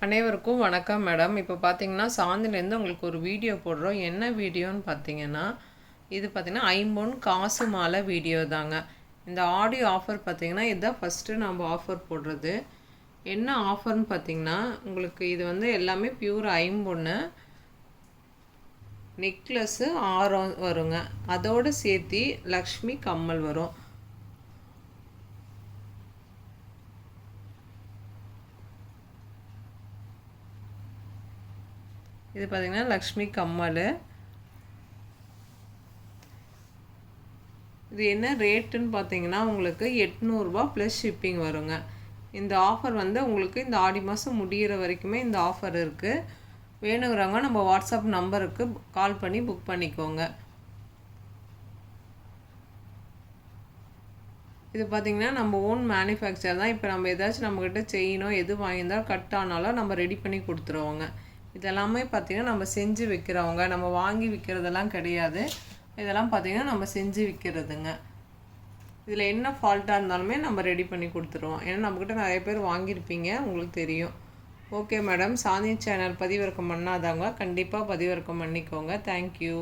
அனைவருக்கும் வணக்கம் மேடம். இப்போ பார்த்தீங்கன்னா சாந்திலேருந்து உங்களுக்கு ஒரு வீடியோ போடுறோம். என்ன வீடியோன்னு பார்த்தீங்கன்னா, இது பார்த்தீங்கன்னா ஐம்பொன் காசு மாலை வீடியோ தாங்க. இந்த ஆடியோ ஆஃபர் பார்த்தீங்கன்னா இதுதான் ஃபஸ்ட்டு நம்ம ஆஃபர் போடுறது. என்ன ஆஃபர்னு பார்த்தீங்கன்னா, உங்களுக்கு இது வந்து எல்லாமே பியூர் ஐம்பொன்னு நெக்லஸ்ஸு 6 வருங்க. அதோடு சேர்த்து லக்ஷ்மி கம்மல் வரும். இது பார்த்தீங்கன்னா லக்ஷ்மி கம்மல். இது என்ன ரேட்டுன்னு பார்த்தீங்கன்னா உங்களுக்கு 800 ரூபா ப்ளஸ் ஷிப்பிங் வருங்க. இந்த ஆஃபர் வந்து உங்களுக்கு இந்த ஆடி மாதம் முடிகிற வரைக்குமே இந்த ஆஃபர் இருக்குது. வேணுங்கிறவங்க நம்ம வாட்ஸ்அப் நம்பருக்கு கால் பண்ணி புக் பண்ணிக்கோங்க. இது பார்த்திங்கன்னா நம்ம ஓன் மேனுஃபேக்சர் தான். இப்போ நம்ம ஏதாச்சும் நம்மக்கிட்ட செய்யணும் எது வாங்கியிருந்தாலும் கட் ஆனாலும் நம்ம ரெடி பண்ணி கொடுத்துருவோங்க. இதெல்லாமே பார்த்திங்கன்னா நம்ம செஞ்சு விற்கிறவங்க, நம்ம வாங்கி விற்கிறதெல்லாம் கிடையாது. இதெல்லாம் பார்த்திங்கன்னா நம்ம செஞ்சு விற்கிறதுங்க. இதில் என்ன ஃபால்ட்டாக இருந்தாலுமே நம்ம ரெடி பண்ணி கொடுத்துருவோம். ஏன்னா நம்மக்கிட்ட நிறைய பேர் வாங்கியிருப்பீங்க, உங்களுக்கு தெரியும். ஓகே மேடம், சாந்தி சேனல் பதிவிறக்கம் பண்ணாதவங்க கண்டிப்பாக பதிவிறக்கம் பண்ணிக்கோங்க. தேங்க்யூ.